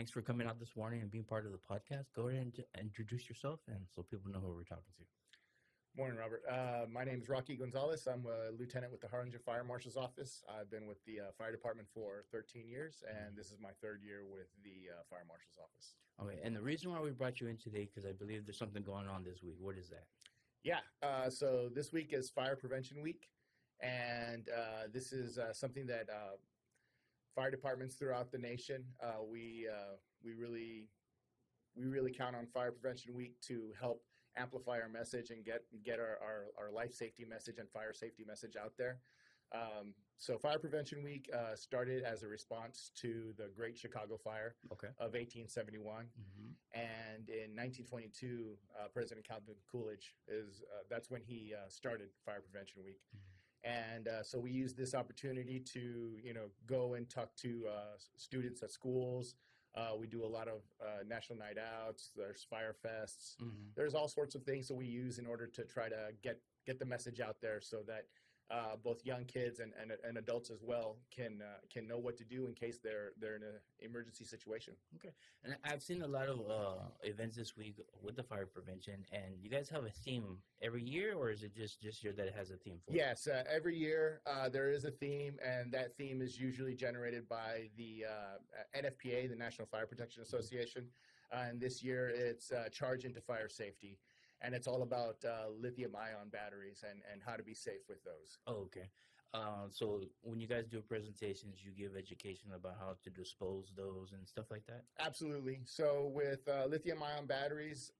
thanks for coming out this morning and being part of the podcast. Go ahead and introduce yourself, and so people know who we're talking to. Morning, Robert. My name is Rocky Gonzalez. I'm a lieutenant with the Harlingen Fire Marshal's Office. I've been with the fire department for 13 years, and this is my third year with the Fire Marshal's Office. Okay, and the reason why we brought you in today, because I believe there's something going on this week. What is that? Yeah, so this week is Fire Prevention Week, and this is something that fire departments throughout the nation, we really count on Fire Prevention Week to help amplify our message and get our life safety message and fire safety message out there. So Fire Prevention Week started as a response to the Great Chicago Fire of 1871. And in 1922, President Calvin Coolidge that's when he started Fire Prevention Week. And so we use this opportunity to, go and talk to students at schools. We do a lot of national night outs. There's fire fests. There's all sorts of things that we use in order to try to get the message out there so that both young kids and adults as well can know what to do in case they're in an emergency situation. Okay, and I've seen a lot of events this week with the fire prevention, and you guys have a theme every year, or is it just year that it has a theme for? Yes, every year there is a theme, and that theme is usually generated by the NFPA, the National Fire Protection Association, and this year it's Charge into Fire Safety. And it's all about lithium-ion batteries and how to be safe with those. Oh, okay. So when you guys do presentations, you give education about how to dispose those and stuff like that? Absolutely. So with lithium-ion batteries,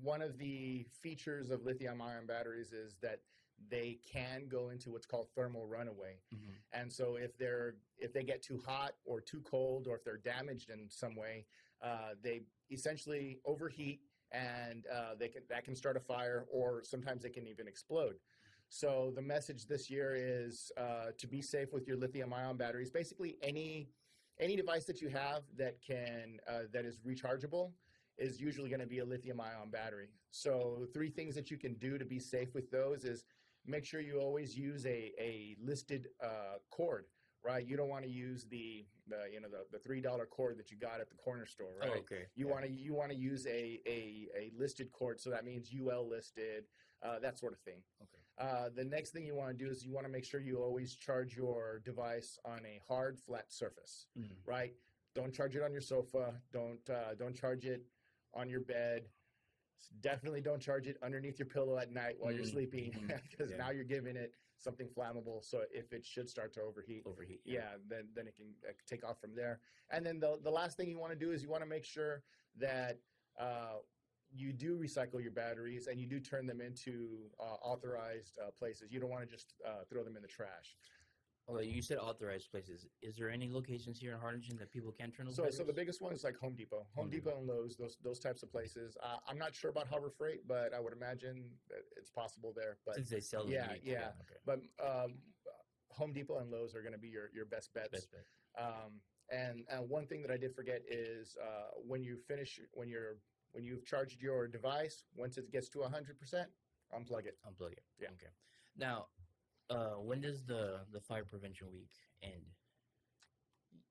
one of the features of lithium-ion batteries is that they can go into what's called thermal runaway. And so if they get too hot or too cold, or if they're damaged in some way, they essentially overheat, and that can start a fire, or sometimes they can even explode. So the message this year is to be safe with your lithium-ion batteries. Basically, any device that you have that is rechargeable is usually going to be a lithium-ion battery. So 3 things that you can do to be safe with those is make sure you always use a listed cord. Right, you don't want to use the $3 cord that you got at the corner store, right? Oh, okay. You want to use a listed cord, so that means UL listed, that sort of thing. Okay. The next thing you want to do is you want to make sure you always charge your device on a hard, flat surface, right? Don't charge it on your sofa. Don't charge it on your bed. Definitely don't charge it underneath your pillow at night while you're sleeping, because now you're giving it something flammable. So if it should start to overheat, then it can take off from there. And then the last thing you want to do is you want to make sure that you do recycle your batteries and you do turn them into authorized places. You don't want to just throw them in the trash. Well, you said authorized places. Is there any locations here in Harlingen that people can turn those batteries? So the biggest one is like Home Depot. Home Depot and Lowe's, those types of places. I'm not sure about Harbor Freight, but I would imagine that it's possible there. But since they sell them. Yeah. Okay. But Home Depot and Lowe's are going to be your best bets. And one thing that I did forget is when you've charged your device, once it gets to 100%, unplug it. Unplug it. Yeah. Okay. Now, when does the Fire Prevention Week end?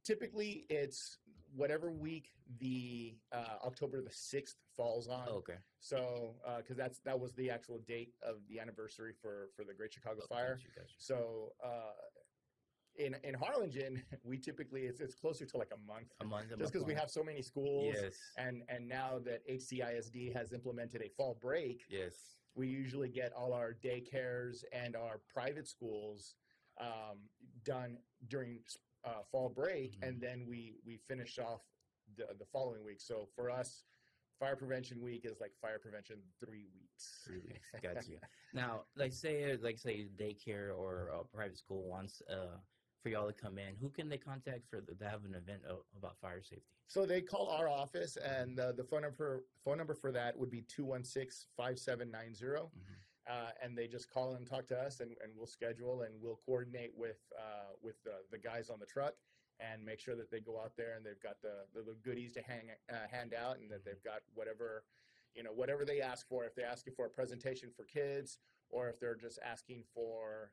Typically, it's whatever week the October the 6th falls on. Oh, okay. So, because that was the actual date of the anniversary for the Great Chicago Fire. Gotcha. So, in Harlingen, we typically it's closer to like a month. Just because we have so many schools. Yes. And now that HCISD has implemented a fall break. Yes. We usually get all our daycares and our private schools done during fall break, and then we finish off the following week. So for us, Fire Prevention Week is like Fire Prevention 3 weeks. 3 weeks, got you. Now, say daycare or private school wants for y'all to come in. Who can they contact to have an event about fire safety? So they call our office, and the phone number for that would be 216-5790. And they just call and talk to us, and we'll schedule and we'll coordinate with the guys on the truck and make sure that they go out there and they've got the goodies to hand out, and that they've got whatever they ask for. If they're asking for a presentation for kids, or if they're just asking for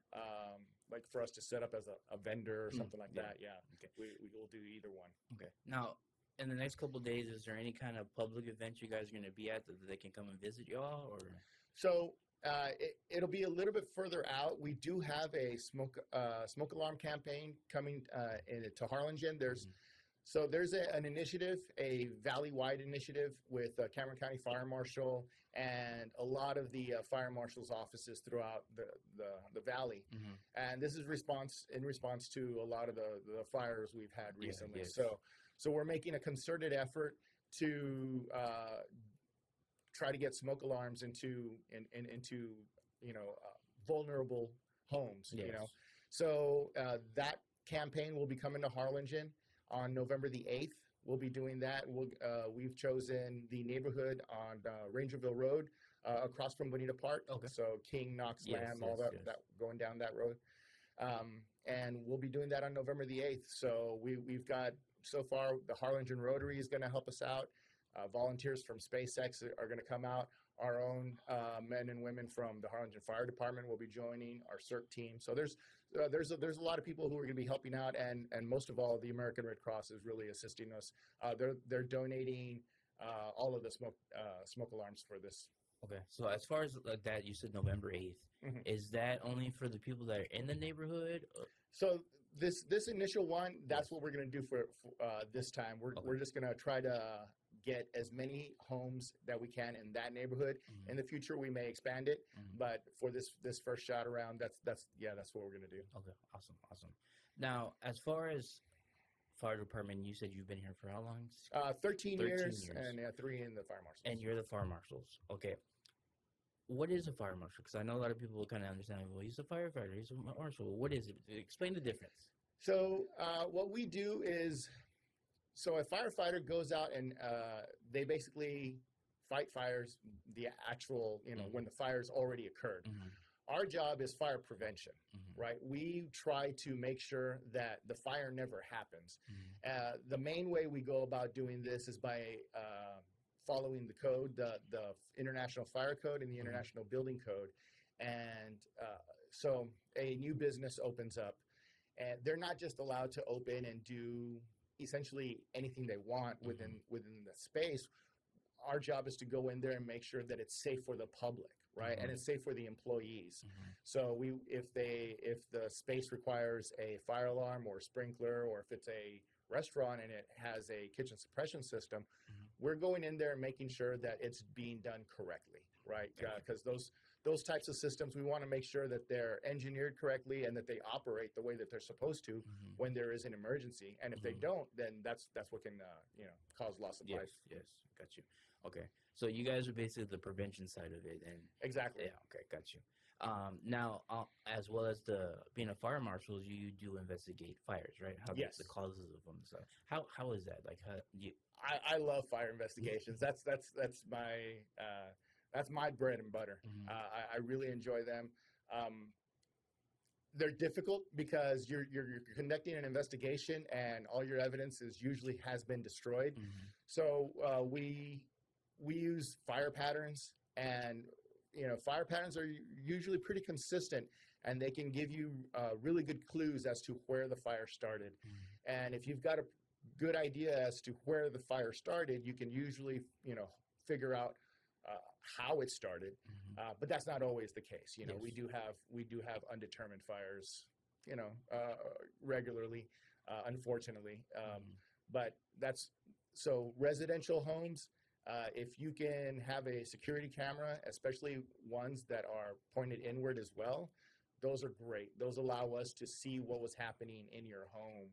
like for us to set up as a vendor or something like that. Yeah. Okay. We will do either one. Okay. Now, in the next couple of days, is there any kind of public event you guys are going to be at that they can come and visit y'all? Or So it'll be a little bit further out. We do have a smoke alarm campaign coming to Harlingen. There's an initiative, a valley-wide initiative with Cameron County Fire Marshal and a lot of the fire marshals' offices throughout the valley. And this is in response to a lot of the fires we've had recently. Yes. So we're making a concerted effort to try to get smoke alarms into vulnerable homes. Yes. So that campaign will be coming to Harlingen on November the 8th. We'll be doing that. We've chosen the neighborhood on Rangerville Road, across from Bonita Park. Okay. So King, Knox, Lamb, all that going down that road. And we'll be doing that on November the 8th. So we've got, so far, the Harlingen Rotary is going to help us out. Volunteers from SpaceX are going to come out. Our own men and women from the Harlingen Fire Department will be joining our CERT team. So there's a lot of people who are going to be helping out, and most of all, the American Red Cross is really assisting us. They're donating all of the smoke alarms for this. Okay, so as far as that, you said November 8th. Is that only for the people that are in the neighborhood? So this initial one, that's what we're going to do for this time. We're just going to try to get as many homes that we can in that neighborhood. In the future, we may expand it, but for this first shot around, that's what we're going to do. Okay, awesome. Now, as far as fire department, you said you've been here for how long? 13 years, and 3 in the fire marshal. And you're the fire marshals. Okay. What is a fire marshal? Because I know a lot of people will kind of understand, well, he's a firefighter, he's a marshal. What is it? Explain the difference. So what we do is, so a firefighter goes out and they basically fight fires, the actual, when the fire's already occurred. Our job is fire prevention, right? We try to make sure that the fire never happens. The main way we go about doing this is by following the code, the International Fire Code and the International Building Code. And so a new business opens up, and they're not just allowed to open and do essentially anything they want within the space. Our job is to go in there and make sure that it's safe for the public, right? And it's safe for the employees. So if the space requires a fire alarm or a sprinkler, or if it's a restaurant and it has a kitchen suppression system, we're going in there and making sure that it's being done correctly, right? Because those types of systems, we want to make sure that they're engineered correctly and that they operate the way that they're supposed to when there is an emergency. And if they don't, then that's what can cause loss of life. Yes, got you. Okay, so you guys are basically the prevention side of it, and exactly. Yeah, okay, got you. Now, as well as being a fire marshal, you do investigate fires, right? Yes. The causes of them. So how is that? Like, how you? I love fire investigations. That's my bread and butter. I really enjoy them. They're difficult because you're conducting an investigation and all your evidence usually has been destroyed. So we use fire patterns, and fire patterns are usually pretty consistent, and they can give you really good clues as to where the fire started. And if you've got a good idea as to where the fire started, you can usually figure out how it started. But that's not always the case. Yes. We do have undetermined fires regularly, unfortunately. But so residential homes, if you can have a security camera, especially ones that are pointed inward as well, those are great. Those allow us to see what was happening in your home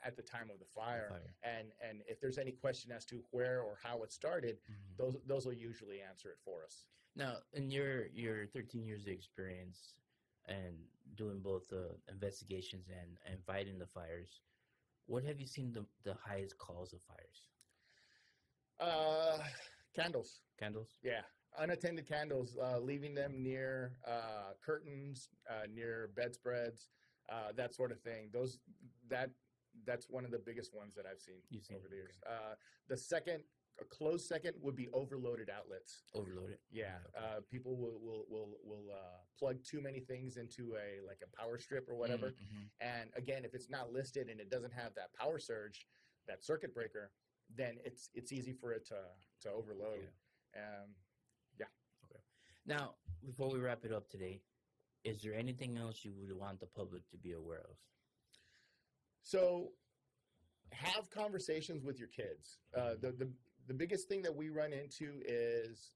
at the time of the fire. And if there's any question as to where or how it started, those will usually answer it for us. Now, in your 13 years of experience and doing both investigations and fighting the fires, what have you seen the highest cause of fires? Candles. Candles? Yeah. Unattended candles, leaving them near curtains, near bedspreads, that sort of thing. That's one of the biggest ones that I've seen over the years. A close second would be overloaded outlets. Overloaded? Yeah. People will plug too many things into a power strip or whatever. And again, if it's not listed and it doesn't have that power surge, that circuit breaker, then it's easy for it to overload. Yeah. Okay. Now, before we wrap it up today, is there anything else you would want the public to be aware of? So have conversations with your kids. The biggest thing that we run into is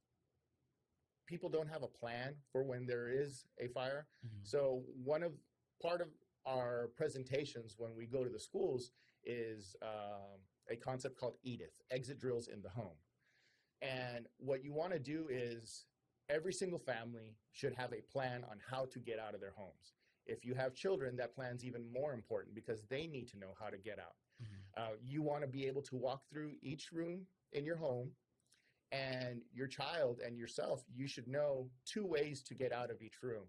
people don't have a plan for when there is a fire. So part of our presentations when we go to the schools is a concept called EDITH, exit drills in the home. And what you want to do is every single family should have a plan on how to get out of their homes. If you have children, that plan's even more important because they need to know how to get out. You want to be able to walk through each room in your home, and your child and yourself, you should know 2 ways to get out of each room.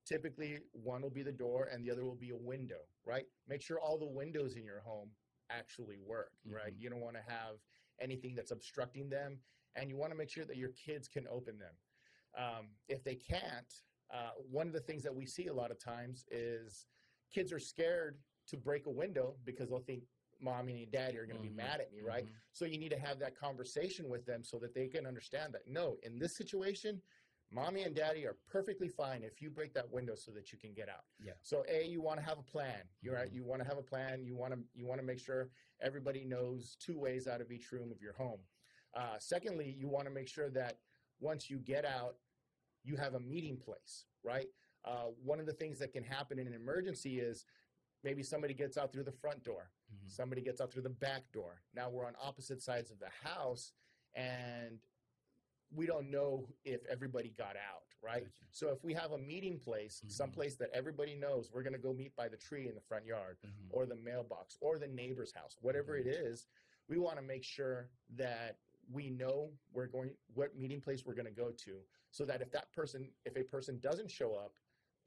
Typically, one will be the door and the other will be a window, right? Make sure all the windows in your home actually work, right? You don't want to have anything that's obstructing them, and you want to make sure that your kids can open them. If they can't, one of the things that we see a lot of times is kids are scared to break a window because they'll think mommy and daddy are going to be mad at me, right? So you need to have that conversation with them so that they can understand that, no, in this situation, mommy and daddy are perfectly fine if you break that window so that you can get out. So you want to have a plan. You're right. You want to have a plan. You want to make sure everybody knows 2 ways out of each room of your home. Secondly, you want to make sure that once you get out, you have a meeting place, right? One of the things that can happen in an emergency is maybe somebody gets out through the front door. Somebody gets out through the back door. Now we're on opposite sides of the house, and we don't know if everybody got out, right? So if we have a meeting place, someplace that everybody knows, we're going to go meet by the tree in the front yard or the mailbox or the neighbor's house, whatever it is, we want to make sure that we know what meeting place we're going to go to, so that if a person doesn't show up,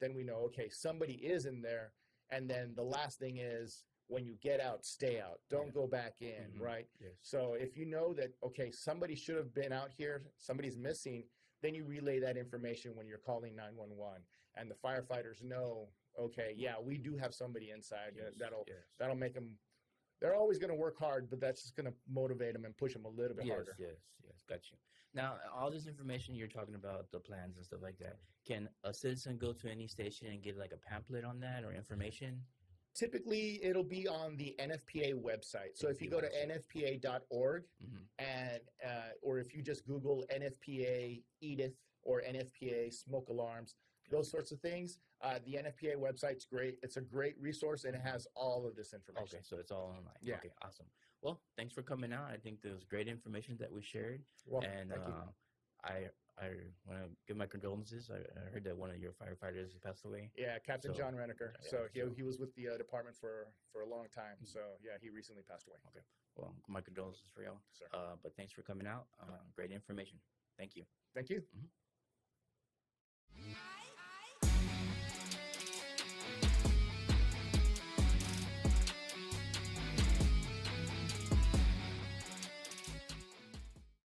then we know, okay, somebody is in there. And then the last thing is, when you get out, stay out. Don't go back in, right? So if you know that, okay, somebody should have been out here, somebody's missing, then you relay that information when you're calling 911. And the firefighters know, okay, yeah, we do have somebody inside. That'll make them, they're always going to work hard, but that's just going to motivate them and push them a little bit harder. Yes, got you. Now, all this information you're talking about, the plans and stuff like that, can a citizen go to any station and get like a pamphlet on that or information? Typically, it'll be on the NFPA website. So if you go to nfpa.org and or if you just Google NFPA EDITH or NFPA smoke alarms, those sorts of things, the NFPA website's great. It's a great resource, and it has all of this information. Okay, so it's all online. Yeah. Okay, awesome. Well, thanks for coming out. I think there was great information that we shared. Well, and thank you. I want to give my condolences. I heard that one of your firefighters passed away. Yeah, Captain John Reneker. Yeah, So he was with the department for a long time. So yeah, he recently passed away. Okay. Well, my condolences for y'all. Sir. But thanks for coming out. Great information. Thank you. Thank you.